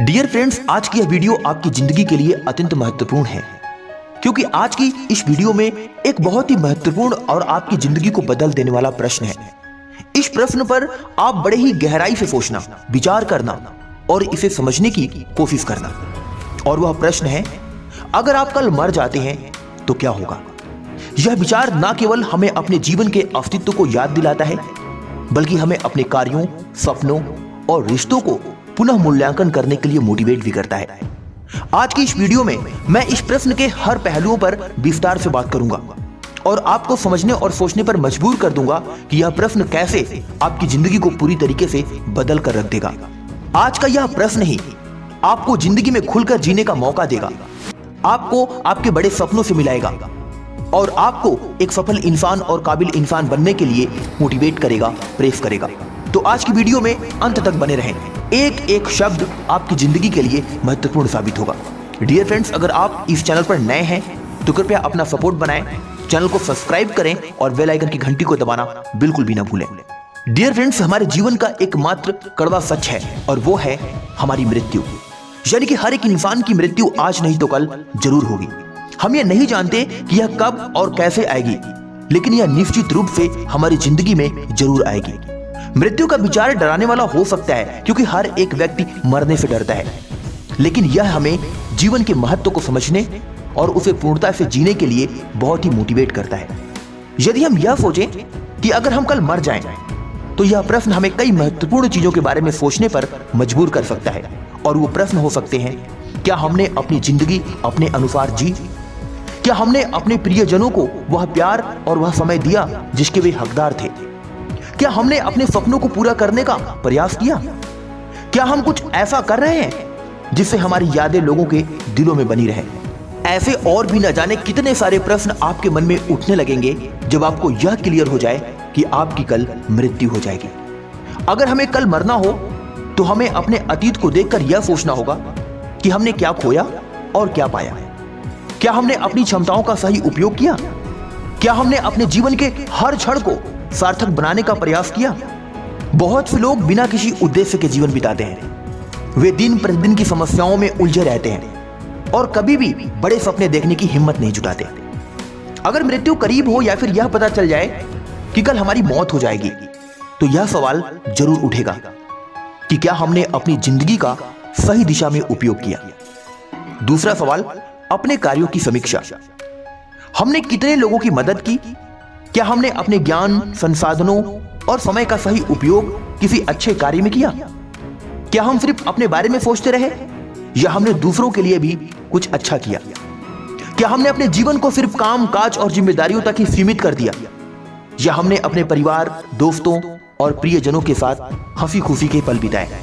Dear friends, आज की यह वीडियो आपकी जिंदगी के लिए अत्यंत महत्वपूर्ण है, क्योंकि आज की इस वीडियो में एक बहुत ही महत्वपूर्ण और आपकी जिंदगी को बदल देने वाला प्रश्न है। इस प्रश्न पर आप बड़े ही गहराई से सोचना, विचार करना और इसे समझने की कोशिश करना। और वह प्रश्न है, अगर आप कल मर जाते हैं तो क्या होगा? यह विचार न केवल हमें अपने जीवन के अस्तित्व को याद दिलाता है, बल्कि हमें अपने कार्यों, सपनों और रिश्तों को पुनः मूल्यांकन करने के लिए मोटिवेट भी करता है। आज की इस वीडियो में मैं इस प्रश्न के हर पहलुओं पर विस्तार से बात करूंगा और आपको समझने और सोचने पर मजबूर कर दूंगा कि यह प्रश्न कैसे आपकी जिंदगी को पूरी तरीके से बदल कर रख देगा। आज का यह प्रश्न ही आपको जिंदगी में खुलकर जीने का मौका देगा, आपको आपके बड़े सपनों से मिलाएगा और आपको एक सफल इंसान और काबिल इंसान बनने के लिए मोटिवेट करेगा, प्रेस करेगा। तो आज की वीडियो में अंत तक बने रहें। एक एक शब्द आपकी जिंदगी के लिए महत्वपूर्ण साबित होगा। डियर फ्रेंड्स, अगर आप इस चैनल पर नए हैं तो कृपया अपना सपोर्ट बनाएं, चैनल को सब्सक्राइब करें और बेल आइकन की घंटी को दबाना बिल्कुल भी ना भूलें। डियर फ्रेंड्स, हमारे जीवन का एकमात्र कड़वा सच है और वो है हमारी मृत्यु। यानी कि हर एक इंसान की मृत्यु आज नहीं तो कल जरूर होगी। हम ये नहीं जानते कि यह कब और कैसे आएगी, लेकिन यह निश्चित रूप से हमारी जिंदगी में जरूर आएगी। मृत्यु का विचार डराने वाला हो सकता है, क्योंकि हर एक व्यक्ति मरने से डरता है, लेकिन यह हमें जीवन के महत्व को समझने और उसे पूर्णता से जीने के लिए बहुत ही मोटिवेट करता है। यदि हम यह सोचें कि अगर हम कल मर जाएं, तो यह प्रश्न हमें कई महत्वपूर्ण चीजों के बारे में सोचने पर मजबूर कर सकता है। और वो प्रश्न हो सकते हैं, क्या हमने अपनी जिंदगी अपने अनुसार जी? क्या हमने अपने प्रियजनों को वह प्यार और वह समय दिया जिसके वे हकदार थे? क्या हमने अपने सपनों को पूरा करने का प्रयास किया? क्या हम कुछ ऐसा कर रहे हैं जिससे हमारी यादें लोगों के दिलों में बनी रहे? ऐसे और भी न जाने कितने सारे प्रश्न आपके मन में उठने लगेंगे जब आपको यह क्लियर हो जाए कि आपकी कल मृत्यु हो जाएगी। अगर हमें कल मरना हो तो हमें अपने अतीत को देखकर यह सोचना होगा कि हमने क्या खोया और क्या पाया। क्या हमने अपनी क्षमताओं का सही उपयोग किया? क्या हमने अपने जीवन के हर क्षण को सार्थक बनाने का प्रयास किया? बहुत से लोग बिना किसी उद्देश्य के जीवन बिताते हैं। वे दिन प्रतिदिन की समस्याओं में उलझे रहते हैं और कभी भी बड़े सपने देखने की हिम्मत नहीं जुटाते। अगर मृत्यु करीब हो या फिर यह पता चल जाए कि कल हमारी मौत हो जाएगी, तो यह सवाल जरूर उठेगा कि क्या हमने अपनी जिंदगी का सही दिशा में उपयोग किया। दूसरा सवाल, अपने कार्यों की समीक्षा। हमने कितने लोगों की मदद की? क्या हमने अपने ज्ञान, संसाधनों और समय का सही उपयोग किसी अच्छे कार्य में किया? क्या हम सिर्फ अपने बारे में सोचते रहे या हमने दूसरों के लिए भी कुछ अच्छा किया? क्या हमने अपने जीवन को सिर्फ काम काज और जिम्मेदारियों तक ही सीमित कर दिया या हमने अपने परिवार, दोस्तों और प्रियजनों के साथ हंसी खुशी के पल बिताए?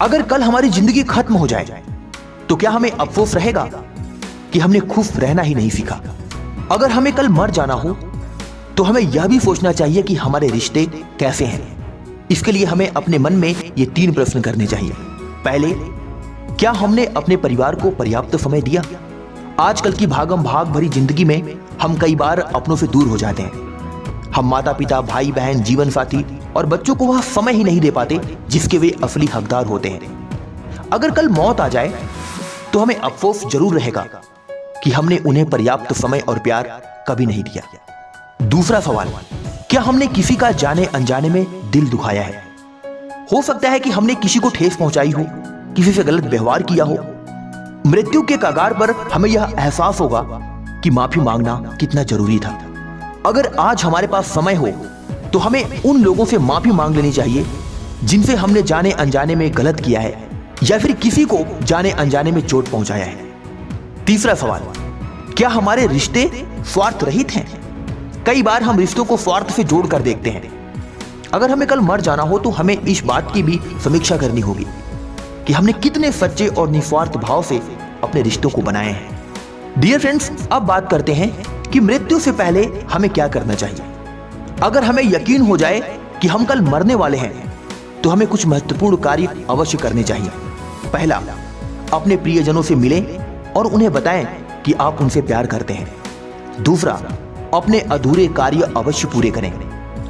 अगर कल हमारी जिंदगी खत्म हो जाए तो क्या हमें अफसोस रहेगा कि हमने खुश रहना ही नहीं सीखा? अगर हमें कल मर जाना हो तो हमें यह भी सोचना चाहिए कि हमारे रिश्ते कैसे हैं। इसके लिए हमें अपने मन में ये 3 प्रश्न करने चाहिए। पहले, क्या हमने अपने परिवार को पर्याप्त समय दिया? आजकल की भागम भाग भरी जिंदगी में हम कई बार अपनों से दूर हो जाते हैं। हम माता पिता, भाई बहन, जीवन साथी और बच्चों को वह समय ही नहीं दे पाते जिसके वे असली हकदार होते हैं। अगर कल मौत आ जाए तो हमें अफसोस जरूर रहेगा कि हमने उन्हें पर्याप्त समय और प्यार कभी नहीं दिया। दूसरा सवाल, क्या हमने किसी का जाने अनजाने में दिल दुखाया है? हो सकता है कि हमने किसी को ठेस पहुंचाई हो, किसी से गलत व्यवहार किया हो। मृत्यु के कगार पर हमें यह एहसास होगा कि माफी मांगना कितना जरूरी था। अगर आज हमारे पास समय हो तो हमें उन लोगों से माफी मांग लेनी चाहिए जिनसे हमने जाने अनजाने में गलत किया है या फिर किसी को जाने अनजाने में चोट पहुंचाया है। तीसरा सवाल, क्या हमारे रिश्ते स्वार्थ रहित हैं? कई बार हम रिश्तों को स्वार्थ से जोड़कर देखते हैं। अगर हमें कल मर जाना हो तो हमें इस बात की भी समीक्षा करनी होगी कि हमने कितने सच्चे और निस्वार्थ भाव से अपने रिश्तों को बनाए हैं। डियर फ्रेंड्स, अब बात करते हैं कि मृत्यु से पहले हमें क्या करना चाहिए। अगर हमें यकीन हो जाए कि हम कल मरने वाले हैं तो हमें कुछ महत्वपूर्ण कार्य अवश्य करने चाहिए। पहला, अपने प्रियजनों से मिलें और उन्हें बताएं कि आप उनसे प्यार करते हैं। दूसरा, अपने अधूरे कार्य अवश्य पूरे करें।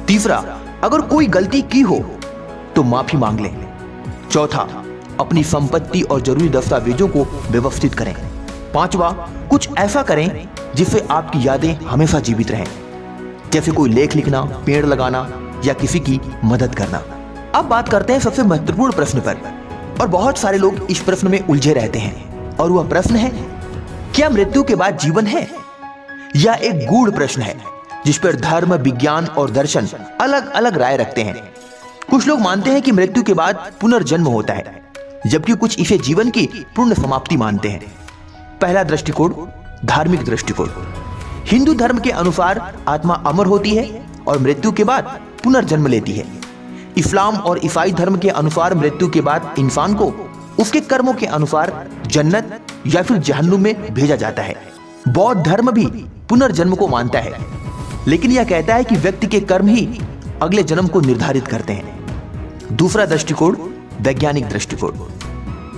तीसरा, अगर कोई गलती की हो तो माफी मांग लें। चौथा, अपनी संपत्ति और जरूरी दस्तावेजों को व्यवस्थित करें। 5वां, कुछ ऐसा करें जिससे आपकी यादें हमेशा जीवित रहें, जैसे कोई लेख लिखना, पेड़ लगाना या किसी की मदद करना। अब बात करते हैं सबसे महत्वपूर्ण प्रश्न पर, और बहुत सारे लोग इस प्रश्न में उलझे रहते हैं, और वह प्रश्न है, क्या मृत्यु के बाद जीवन है? यह एक गूढ़ प्रश्न है जिस पर धर्म, विज्ञान और दर्शन अलग अलग राय रखते हैं। कुछ लोग मानते हैं कि मृत्यु के बाद पुनर्जन्म होता है, जबकि कुछ इसे जीवन की पूर्ण समाप्ति मानते हैं। पहला दृष्टिकोण, धार्मिक दृष्टिकोण। हिंदू धर्म के अनुसार आत्मा अमर होती है और मृत्यु के बाद पुनर्जन्म लेती है। इस्लाम और ईसाई धर्म के अनुसार मृत्यु के बाद इंसान को उसके कर्मों के अनुसार जन्नत या फिर जहन्नुम में भेजा जाता है। बौद्ध धर्म भी पुनर्जन्म को मानता है, लेकिन यह कहता है कि व्यक्ति के कर्म ही अगले जन्म को निर्धारित करते हैं। दूसरा दृष्टिकोण, वैज्ञानिक दृष्टिकोण।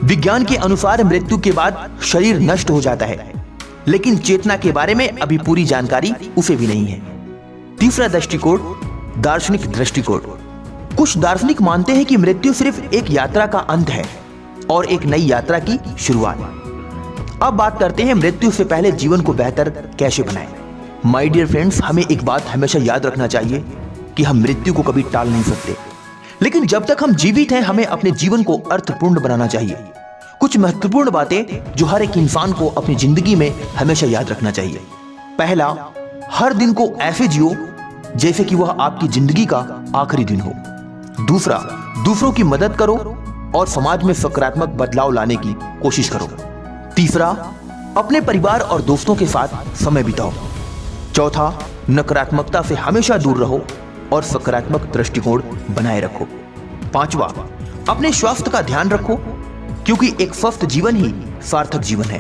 विज्ञान के अनुसार मृत्यु के बाद शरीर नष्ट हो जाता है, लेकिन चेतना के बारे में अभी पूरी जानकारी उसे भी नहीं है। तीसरा दृष्टिकोण, दार्शनिक दृष्टिकोण। कुछ दार्शनिक मानते हैं कि मृत्यु सिर्फ एक यात्रा का अंत है और एक नई यात्रा की शुरुआत। अब बात करते हैं मृत्यु से पहले जीवन को बेहतर कैसे बनाएं। माय डियर फ्रेंड्स, हमें एक बात हमेशा याद रखना चाहिए कि हम मृत्यु को कभी टाल नहीं सकते, लेकिन जब तक हम जीवित हैं हमें अपने जीवन को अर्थपूर्ण बनाना चाहिए। कुछ महत्वपूर्ण बातें जो हर एक इंसान को अपनी जिंदगी में हमेशा याद रखना चाहिए। पहला, हर दिन को ऐसे जियो जैसे कि वह आपकी जिंदगी का आखिरी दिन हो। दूसरा, दूसरों की मदद करो और समाज में सकारात्मक बदलाव लाने की कोशिश करो। तीसरा, अपने परिवार और दोस्तों के साथ समय बिताओ। चौथा, नकारात्मकता से हमेशा दूर रहो और सकारात्मक दृष्टिकोण बनाए रखो। पांचवा, अपने स्वास्थ्य का ध्यान रखो, क्योंकि एक स्वस्थ जीवन ही सार्थक जीवन है।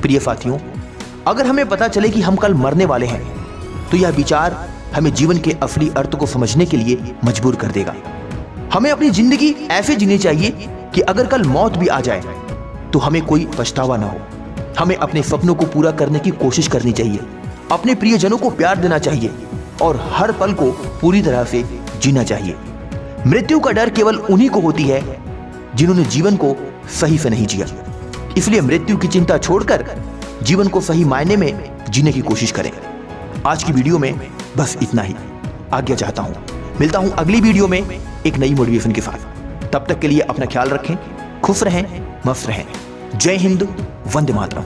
प्रिय साथियों, अगर हमें पता चले कि हम कल मरने वाले हैं, तो यह विचार हमें जीवन के असली अर्थ को समझने के लिए मजबूर कर देगा। हमें अपनी जिंदगी ऐसे जीनी चाहिए कि अगर कल मौत भी आ जाए तो हमें कोई पछतावा ना हो। हमें अपने सपनों को पूरा करने की कोशिश करनी चाहिए, अपने प्रियजनों को प्यार देना चाहिए और हर पल को पूरी तरह से जीना चाहिए। मृत्यु का डर केवल उन्हीं को होती है जिन्होंने जीवन को सही से नहीं जिया। इसलिए मृत्यु की चिंता छोड़कर जीवन को सही मायने में जीने की कोशिश करें। आज की वीडियो में बस इतना ही। आज्ञा चाहता हूं, मिलता हूं अगली वीडियो में एक नई मोटिवेशन के साथ। तब तक के लिए अपना ख्याल रखें, खुश रहें, मस्त रहें। जय हिंद, वंदे मातरम।